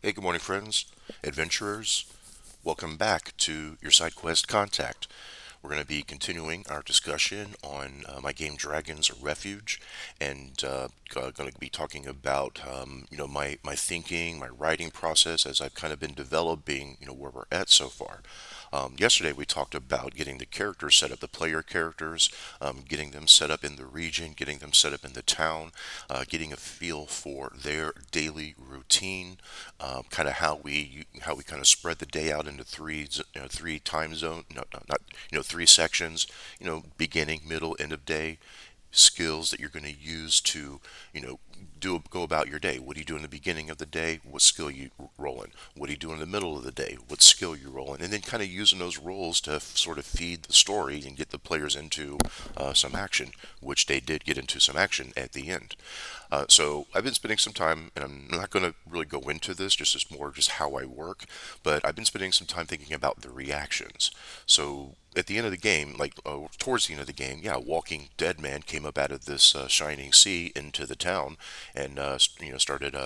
Hey, good morning, friends, adventurers. Welcome back to your side quest Contact. We're going to be continuing our discussion on my game Dragons Refuge, and going to be talking about my thinking, my writing process as I've kind of been developing where we're at so far. Yesterday we talked about getting the characters set up, the player characters, getting them set up in the region, getting them set up in the town, getting a feel for their daily routine, kind of how we kind of spread the day out into three time zone, no, no, not three sections, beginning, middle, end of day, skills that you're going to use to, go about your day. What do you do in the beginning of the day? What skill you roll in? What do you do in the middle of the day? What skill you roll in? And then kind of using those roles to sort of feed the story and get the players into some action, which they did get into some action at the end. So I've been spending some time, and I'm not going to really go into this, just as more just how I work, but I've been spending some time thinking about the reactions. So at the end of the game, towards the end of the game, yeah, Walking Dead man came up out of this shining sea into the town, and started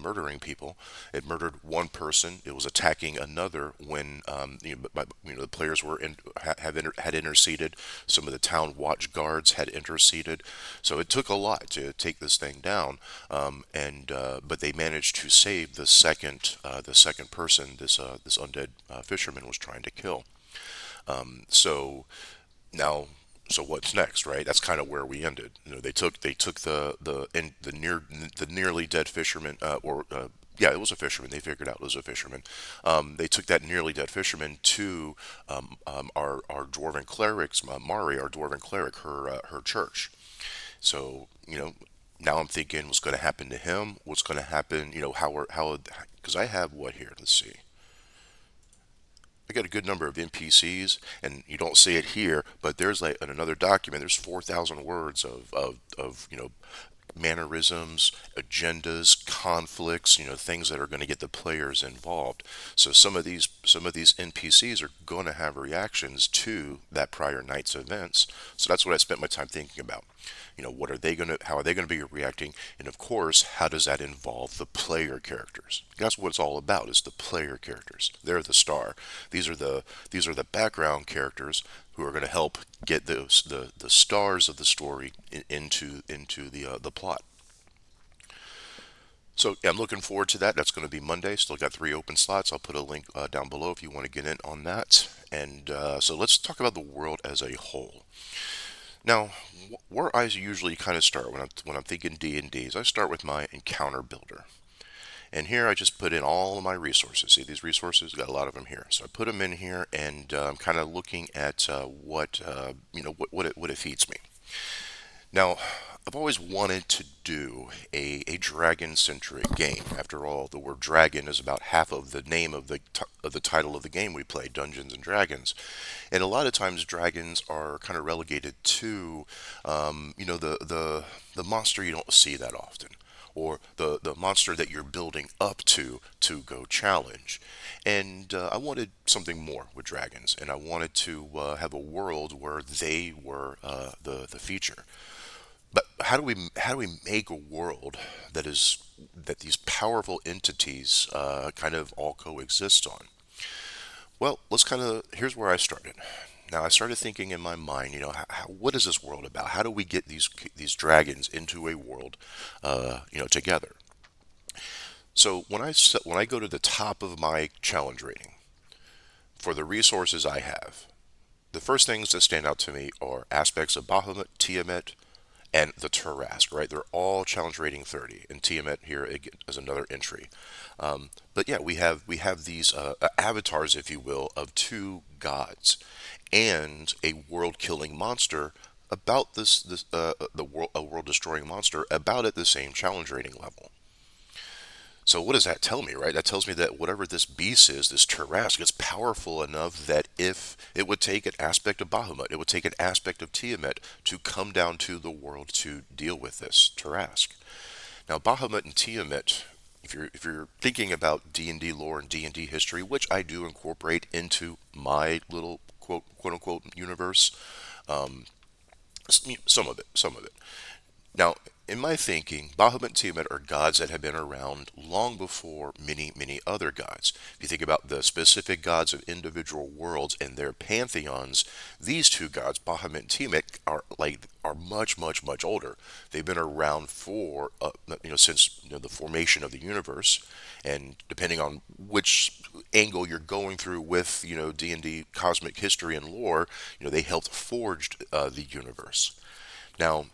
murdering people. It murdered one person. It was attacking another when the players were had interceded. Some of the town watch guards had interceded. So it took a lot to take this thing down, and but they managed to save the second person this undead fisherman was trying to kill. So now, so what's next, right? That's kind of where we ended. They took the nearly dead fisherman, or yeah, it was a fisherman. They figured out it was a fisherman. They took that nearly dead fisherman to our dwarven cleric's Mari, our dwarven cleric, her church. So now I'm thinking what's going to happen to him. What's going to happen? How because I have what here? Let's see. I got a good number of NPCs, and you don't see it here, but there's like in another document. There's 4,000 words of mannerisms, agendas, conflicts, things that are going to get the players involved. So some of these NPCs are going to have reactions to that prior night's events. So that's what I spent my time thinking about. How are they going to be reacting? And of course, how does that involve the player characters? That's what it's all about, is the player characters. They're the star. These are the background characters who are going to help get the stars of the story into the plot. So yeah, I'm looking forward to that. That's going to be Monday. Still got 3 open slots. I'll put a link down below if you want to get in on that. And so let's talk about the world as a whole. Now, where I usually kind of start when I'm thinking D&D is I start with my encounter builder. And here I just put in all of my resources. See these resources? Got a lot of them here. So I put them in here, and I'm kind of looking at what it feeds me. Now, I've always wanted to do a dragon-centric game. After all, the word dragon is about half of the name of the title of the game we play, Dungeons and Dragons. And a lot of times, dragons are kind of relegated to, the monster you don't see that often, or the monster that you're building up to go challenge. And I wanted something more with dragons, and I wanted to have a world where they were the feature. But how do we make a world that these powerful entities kind of all coexist on? Well, let's kind of here's where I started. Now I started thinking in my mind, what is this world about? How do we get these dragons into a world, together? So when I go to the top of my challenge rating for the resources I have, the first things that stand out to me are aspects of Bahamut, Tiamat, and the Tarask, right? They're all challenge rating 30, and Tiamat here again is another entry. But yeah, we have these avatars, if you will, of two gods and a world-killing monster about a world-destroying monster about at the same challenge rating level. So what does that tell me, right? That tells me that whatever this beast is, this Tarask, is powerful enough that if it would take an aspect of Bahamut, it would take an aspect of Tiamat to come down to the world to deal with this Tarask. Now, Bahamut and Tiamat, if you're thinking about D&D lore and D&D history, which I do incorporate into my little quote unquote universe, some of it. Now, in my thinking, Bahamut and Tiamat are gods that have been around long before many, many other gods. If you think about the specific gods of individual worlds and their pantheons, these two gods, Bahamut and Tiamat, are much, much, much older. They've been around for since the formation of the universe, and depending on which angle you're going through with D&D cosmic history and lore, they helped forge the universe. Now,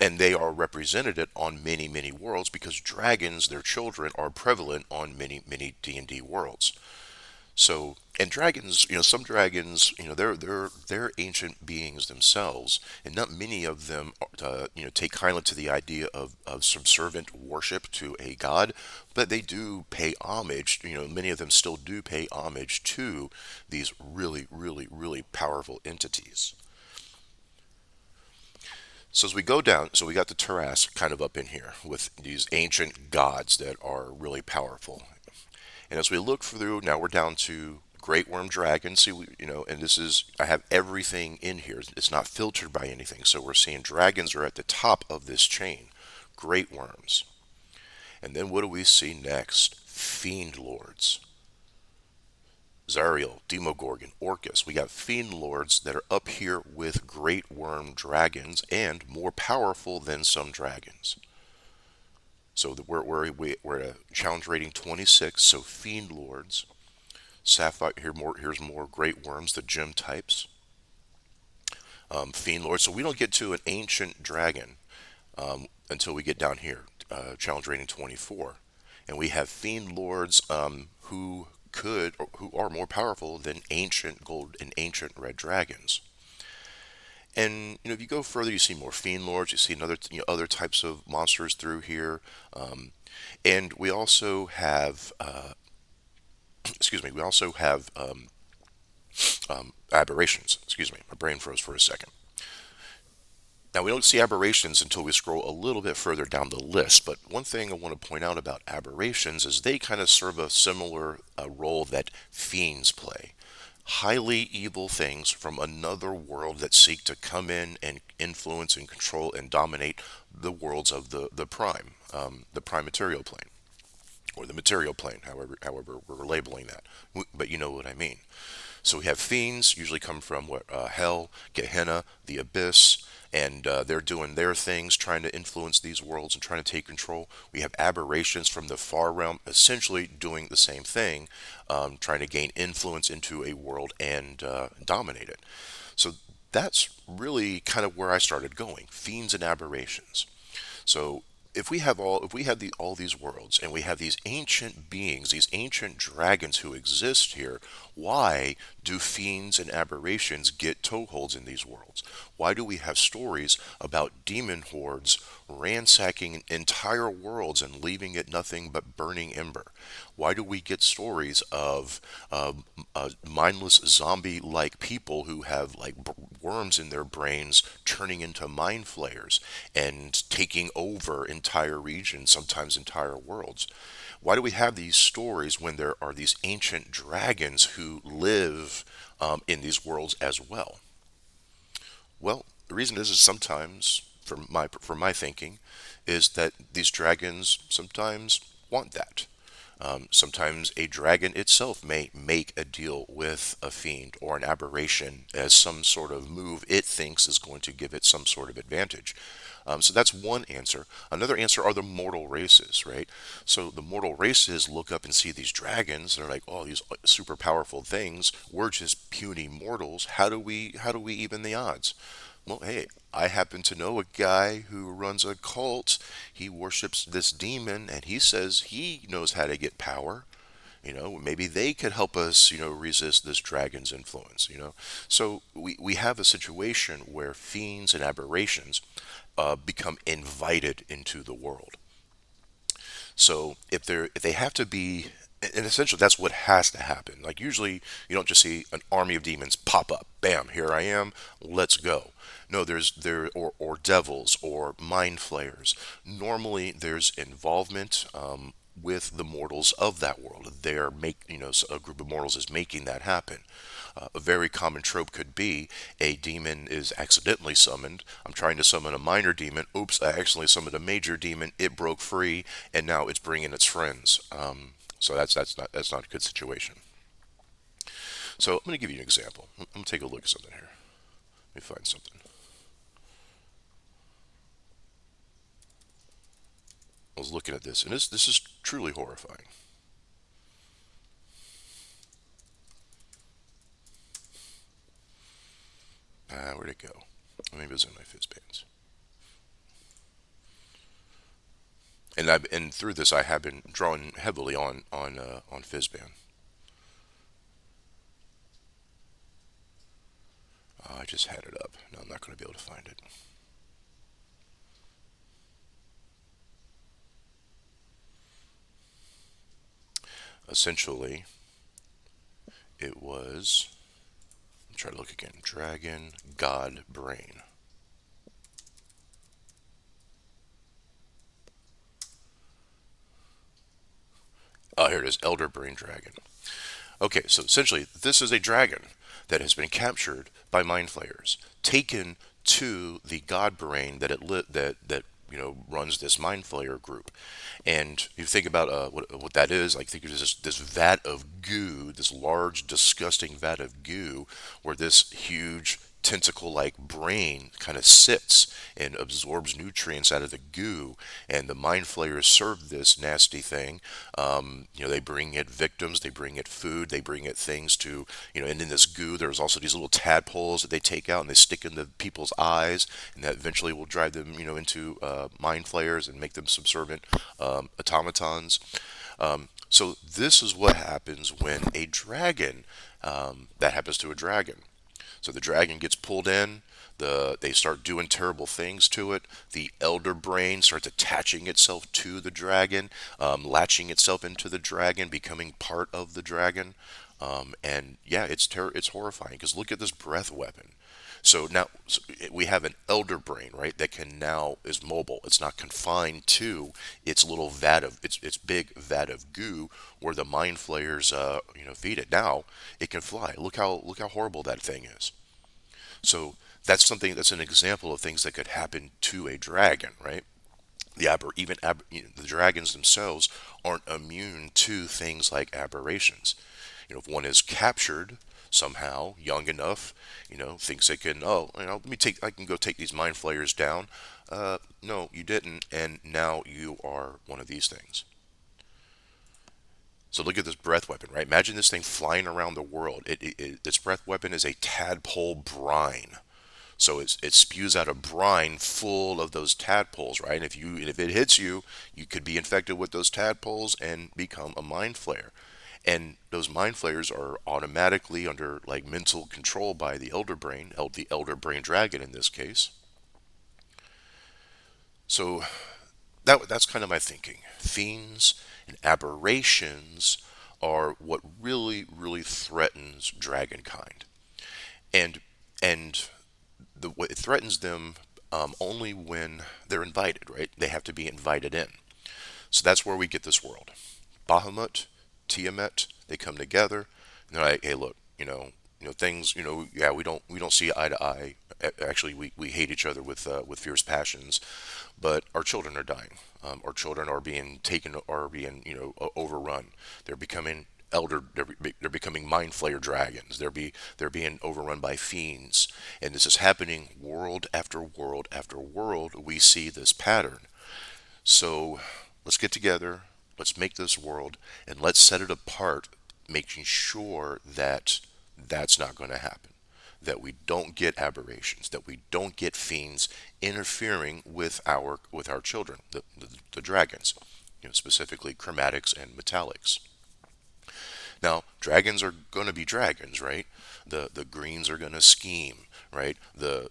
and they are represented it on many, many worlds because dragons, their children, are prevalent on many, many D&D worlds. So, and dragons, some dragons, they're ancient beings themselves, and not many of them, take kindly to the idea of subservient worship to a god, but they do pay homage. Many of them still do pay homage to these really, really, really powerful entities. So as we go down, so we got the Taras kind of up in here with these ancient gods that are really powerful. And as we look through, now we're down to great worm dragon. See, and this is, I have everything in here. It's not filtered by anything. So we're seeing dragons are at the top of this chain. Great worms. And then what do we see next? Fiend lords. Zariel, Demogorgon, Orcus. We got fiend lords that are up here with great worm dragons and more powerful than some dragons. So we're at a challenge rating 26. So fiend lords, sapphire here's more great worms, the gem types. Fiend lords. So we don't get to an ancient dragon until we get down here, challenge rating 24, and we have fiend lords who are more powerful than ancient gold and ancient red dragons. And if you go further, you see more fiend lords. You see another other types of monsters through here, and we also have excuse me. We also have aberrations. Excuse me, my brain froze for a second. Now, we don't see aberrations until we scroll a little bit further down the list, but one thing I want to point out about aberrations is they kind of serve a similar role that fiends play. Highly evil things from another world that seek to come in and influence and control and dominate the worlds of the prime material plane, or the material plane, however we're labeling that. But you know what I mean. So we have fiends, usually come from hell, Gehenna, the abyss, and they're doing their things, trying to influence these worlds and trying to take control. We have aberrations from the far realm, essentially doing the same thing, trying to gain influence into a world and dominate it. So that's really kind of where I started going, fiends and aberrations. So if we have all these worlds and we have these ancient beings, these ancient dragons who exist here, why do fiends and aberrations get toeholds in these worlds? Why do we have stories about demon hordes ransacking entire worlds and leaving it nothing but burning ember? Why do we get stories of mindless zombie-like people who have like worms in their brains turning into mind flayers and taking over entire regions, sometimes entire worlds? Why do we have these stories when there are these ancient dragons who live in these worlds as well? Well, the reason is sometimes, from my thinking, is that these dragons sometimes want that. Sometimes a dragon itself may make a deal with a fiend or an aberration as some sort of move it thinks is going to give it some sort of advantage. So that's one answer. Another answer are the mortal races, right? So the mortal races look up and see these dragons. They're like, oh, these super powerful things. We're just puny mortals. How do we even the odds? Well, hey, I happen to know a guy who runs a cult. He worships this demon, and he says he knows how to get power. Maybe they could help us, resist this dragon's influence. So we have a situation where fiends and aberrations become invited into the world. So if they have to be, and essentially that's what has to happen. Like usually you don't just see an army of demons pop up, bam, here I am, let's go. No, or devils or mind flayers. Normally there's involvement with the mortals of that world. A group of mortals is making that happen. A very common trope could be a demon is accidentally summoned. I'm trying to summon a minor demon. Oops, I accidentally summoned a major demon. It broke free, and now it's bringing its friends. So that's not a good situation. So I'm going to give you an example. I'm going to take a look at something here. Let me find something. I was looking at this, and this is truly horrifying. Where'd it go? Maybe it was in my Fizzbands. And through this, I have been drawing heavily on Fizzband. I just had it up. No, I'm not going to be able to find it. Essentially, it was. Try to look again. Dragon God Brain. Oh, here it is. Elder Brain Dragon. Okay, so essentially, this is a dragon that has been captured by mind flayers, taken to the god brain that runs this mind flayer group. And you think about what that is. Like, think of this vat of goo, this large, disgusting vat of goo, where this huge tentacle-like brain kind of sits and absorbs nutrients out of the goo, and the mind flayers serve this nasty thing. They bring it victims, they bring it food, they bring it things to, and in this goo, there's also these little tadpoles that they take out and they stick into people's eyes, and that eventually will drive them, into mind flayers and make them subservient automatons. So this is what happens when a dragon, that happens to a dragon. So the dragon gets pulled in. They start doing terrible things to it. The elder brain starts attaching itself to the dragon, latching itself into the dragon, becoming part of the dragon. And yeah, it's horrifying because look at this breath weapon. So now we have an elder brain, right? That can now is mobile. It's not confined to its little vat of its big vat of goo where the mind flayers feed it. Now it can fly. Look how horrible that thing is. So that's an example of things that could happen to a dragon, right? The dragons themselves aren't immune to things like aberrations. If one is captured somehow, young enough, thinks they can, oh, I can go take these mind flayers down. No, you didn't, and now you are one of these things. So look at this breath weapon, right? Imagine this thing flying around the world. This breath weapon is a tadpole brine. So it spews out a brine full of those tadpoles, right? And if it hits you, you could be infected with those tadpoles and become a mind flayer. And those mind flayers are automatically under like mental control by the elder brain, the elder brain dragon in this case. So that's kind of my thinking. Fiends and aberrations are what really threatens dragonkind, and and it threatens them only when they're invited. Right? They have to be invited in. So that's where we get this world. Bahamut, Tiamat, they come together. And they're like, hey, look, things, yeah, we don't see eye to eye. Actually, we hate each other with fierce passions, but our children are dying. Our children are being taken, are being, overrun. They're becoming they're becoming mind flayer dragons. They're being overrun by fiends, and this is happening world after world after world. We see this pattern. So let's get together, let's make this world, and let's set it apart, making sure that that's not going to happen. That we don't get aberrations, that we don't get fiends interfering with our children, the dragons, specifically chromatics and metallics. Now, dragons are going to be dragons, right? The greens are going to scheme, right? The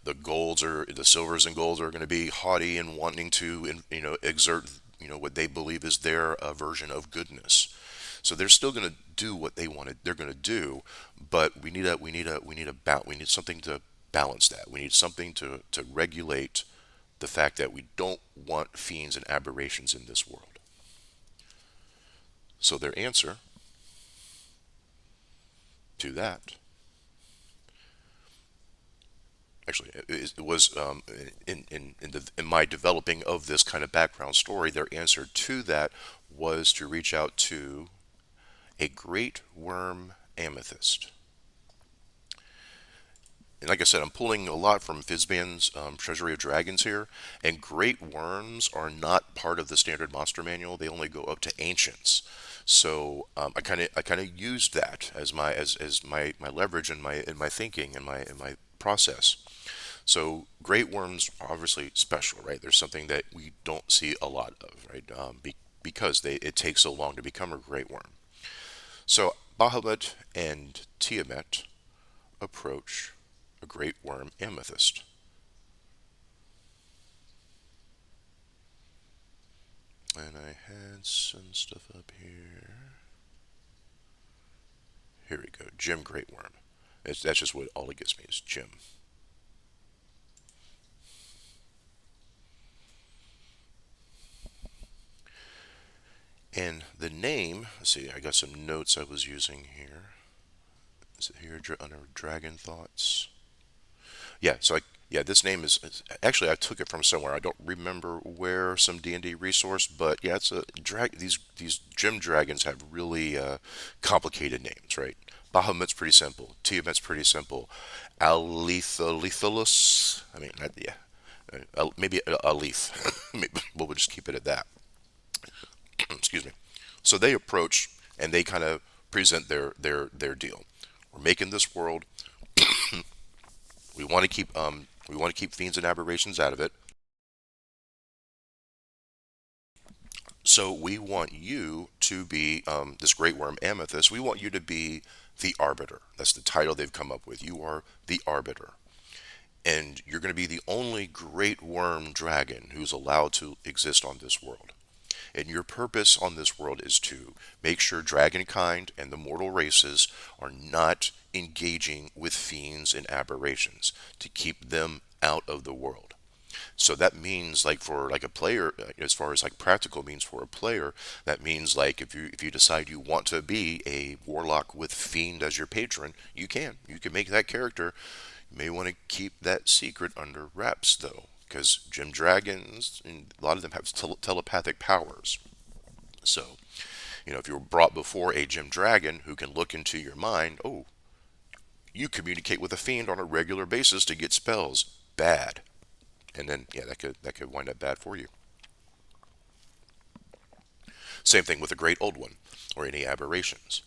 silvers and golds are going to be haughty and wanting to, exert, what they believe is their version of goodness. So they're still going to do what they want to. They're going to do, but we need something to balance that. We need something to regulate the fact that we don't want fiends and aberrations in this world. So their answer to that Actually, it was in my developing of this kind of background story. Their answer to that was to reach out to a great worm amethyst. And like I said, I'm pulling a lot from Fizban's Treasury of Dragons here, and great worms are not part of the standard monster manual. They only go up to ancients. So I kind of used that as my leverage in my thinking and my process. So great worms are obviously special, right? There's something that we don't see a lot of, right? Because it takes so long to become a great worm. So Bahamut and Tiamat approach a great worm amethyst. And I had some stuff up here. Here we go. Jim Great Worm. That's just what all it gives me is Jim. And the name, let's see, I got some notes I was using here. Is it here under Dragon Thoughts? Yeah, yeah, this name actually I took it from somewhere. I don't remember where, some D&D resource, but yeah, it's a drag. These gym dragons have really complicated names, right? Bahamut's pretty simple. Tiamat's pretty simple. Alethalithilus. I mean, yeah, maybe Aleth. We'll just keep it at that. Excuse me. So they approach and they kind of present their deal. We're making this world. We want to keep fiends and aberrations out of it. So we want you to be this great worm amethyst. We want you to be the arbiter. That's the title they've come up with. You are the arbiter, and you're going to be the only great worm dragon who's allowed to exist on this world. And your purpose on this world is to make sure dragonkind and the mortal races are not engaging with fiends and aberrations, to keep them out of the world. So that means like for like a player, as far as like practical means for a player, that means like if you decide you want to be a warlock with fiend as your patron, you can make that character. You may want to keep that secret under wraps though, because gem dragons, and a lot of them have telepathic powers. So if you're brought before a gem dragon who can look into your mind, oh, you communicate with a fiend on a regular basis to get spells. Bad. And then yeah, that could wind up bad for you. Same thing with a great old one or any aberrations.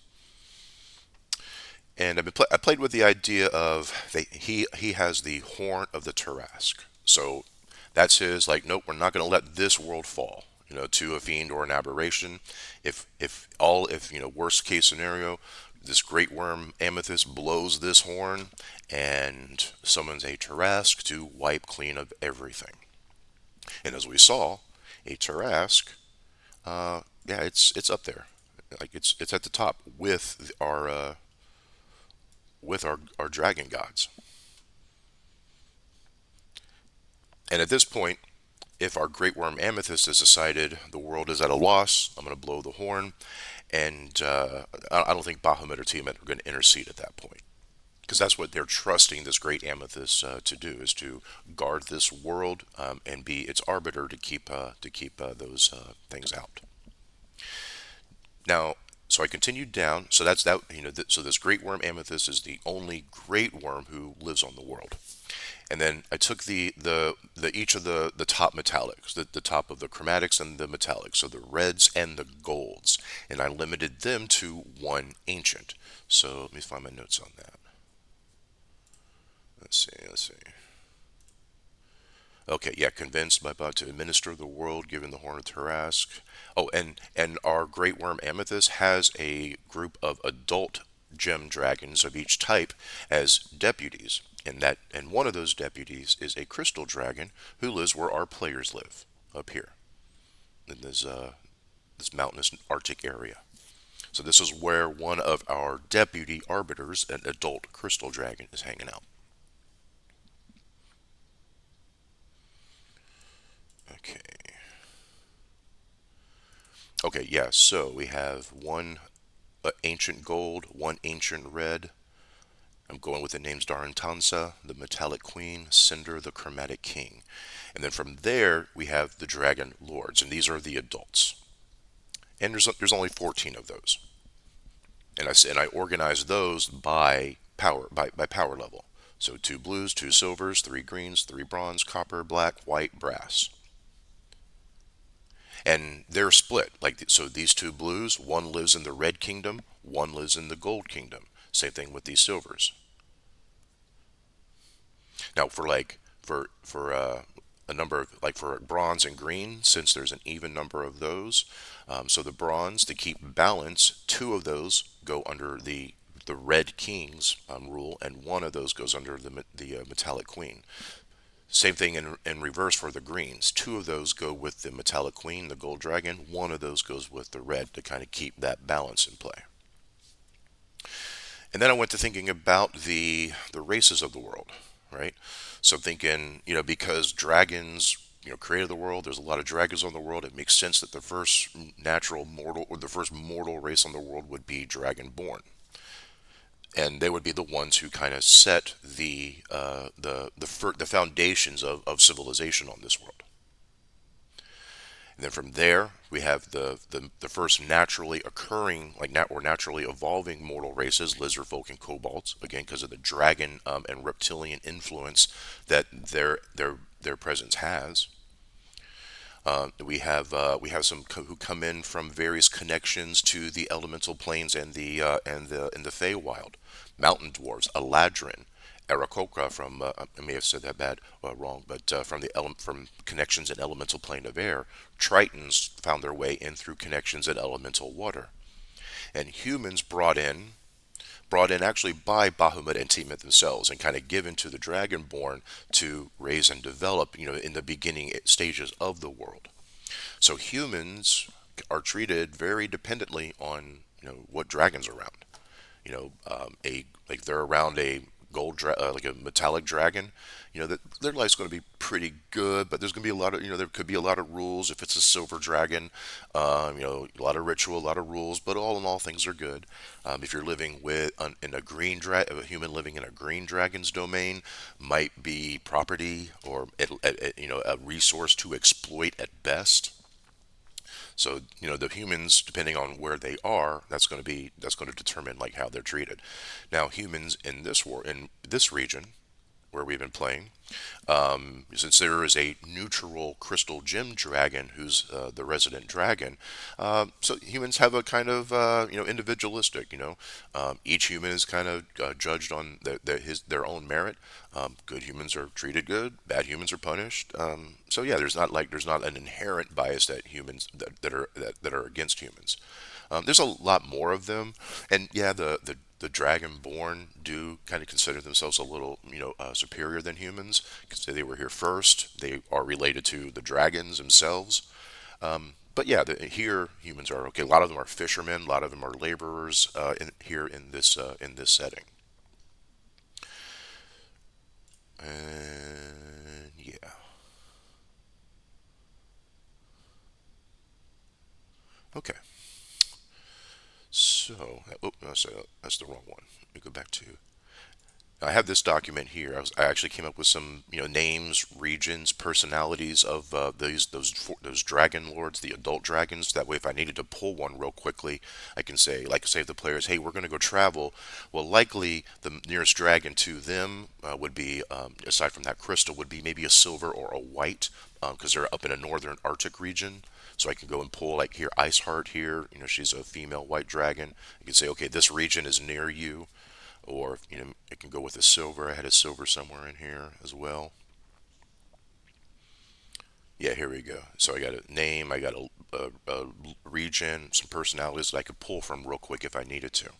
And I played with the idea of he has the horn of the Tarask. So that's his like nope, we're not going to let this world fall, to a fiend or an aberration. If worst case scenario, this great worm amethyst blows this horn and summons a Tarask to wipe clean of everything. And as we saw, a Tarask, yeah, it's up there. Like it's at the top with our dragon gods. And at this point, if our great worm amethyst has decided the world is at a loss, I'm going to blow the horn, and I don't think Bahamut or Tiamat are going to intercede at that point, because that's what they're trusting this great amethyst to do, is to guard this world and be its arbiter to keep those things out. Now, so I continued down. So that's that. So this great worm amethyst is the only great worm who lives on the world. And then I took the each of the top metallics, the top of the chromatics and the metallics, so the reds and the golds, and I limited them to one ancient. So let me find my notes on that. Let's see. Okay, yeah, convinced by Bud to administer the world, given the Horn of Tarask. Oh, and our Great Worm Amethyst has a group of adult gem dragons of each type as deputies, and one of those deputies is a crystal dragon who lives where our players live, up here in this mountainous Arctic area. So this is where one of our deputy arbiters, an adult crystal dragon, is hanging out. Okay. Okay, yeah, so we have one ancient gold, one ancient red, I'm going with the names Darantansa, the Metallic Queen, Cinder, the Chromatic King. And then from there, we have the Dragon Lords, and these are the adults. And there's only 14 of those. And I organize those by power level. So two blues, two silvers, three greens, three bronze, copper, black, white, brass. And they're split. So these two blues, one lives in the red kingdom, one lives in the gold kingdom. Same thing with these silvers. Now for a number of like for bronze and green, since there's an even number of those, so the bronze to keep balance, two of those go under the red king's rule, and one of those goes under the metallic queen. Same thing in reverse for the greens. Two of those go with the metallic queen, the gold dragon. One of those goes with the red to kind of keep that balance in play. And then I went to thinking about the races of the world, right? So I'm thinking, because dragons, created the world, there's a lot of dragons on the world. It makes sense that the first natural mortal or the first mortal race on the world would be dragonborn, and they would be the ones who kind of set the foundations of civilization on this world. And then from there, we have the first naturally occurring, or naturally evolving mortal races, lizard folk and kobolds, again, because of the dragon and reptilian influence that their presence has. We have some who come in from various connections to the elemental planes and the Feywild, mountain dwarves, Eladrin, Aarakocra from I may have said that wrong, but from connections in elemental plane of air. Tritons found their way in through connections in elemental water, and humans brought in actually by Bahamut and Tiamat themselves, and kind of given to the Dragonborn to raise and develop, in the beginning stages of the world. So humans are treated very dependently on, what dragons are around. A like they're around a like a metallic dragon, that their life's going to be pretty good, but there's going to be a lot of, there could be a lot of rules if it's a silver dragon, a lot of ritual, a lot of rules, but all in all, things are good. If you're living in a human living in a green dragon's domain, might be property or a resource to exploit at best. So, the humans, depending on where they are, that's going to determine like how they're treated. Now, humans in this region where we've been playing, since there is a neutral crystal gem dragon who's the resident dragon, so humans have a kind of individualistic. Each human is kind of judged on their own merit. Good humans are treated good, bad humans are punished. So yeah, there's not an inherent bias that humans that are against humans. There's a lot more of them, and yeah, the Dragonborn do kind of consider themselves a little, superior than humans because they were here first. They are related to the dragons themselves. But yeah, here humans are okay. A lot of them are fishermen. A lot of them are laborers here in this setting. And yeah, okay. So, oh, no, that's the wrong one. Let me go back to. I have this document here. I actually came up with some, names, regions, personalities of those dragon lords, the adult dragons. That way, if I needed to pull one real quickly, I can say if the players, hey, we're going to go travel. Well, likely the nearest dragon to them would be, aside from that crystal, would be maybe a silver or a white, because they're up in a northern Arctic region. So I can go and pull like here, Iceheart here. She's a female white dragon. I can say, okay, this region is near you. Or, it can go with a silver. I had a silver somewhere in here as well. Yeah, here we go. So I got a name, I got a region, some personalities that I could pull from real quick if I needed to.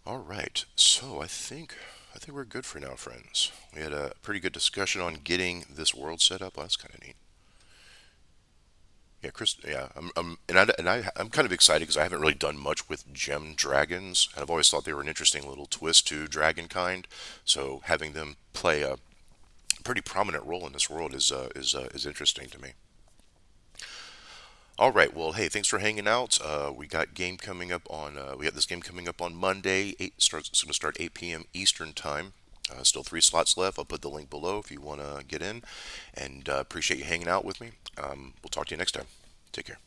All right, so I think we're good for now, friends. We had a pretty good discussion on getting this world set up. Oh, that's kind of neat. Yeah, Chris. Yeah, I'm kind of excited because I haven't really done much with gem dragons, and I've always thought they were an interesting little twist to dragon kind. So having them play a pretty prominent role in this world is interesting to me. All right. Well, hey, thanks for hanging out. We got game coming up on. We got this game coming up on Monday. It's going to start 8 p.m. Eastern time. Still three slots left. I'll put the link below if you want to get in. And appreciate you hanging out with me. We'll talk to you next time. Take care.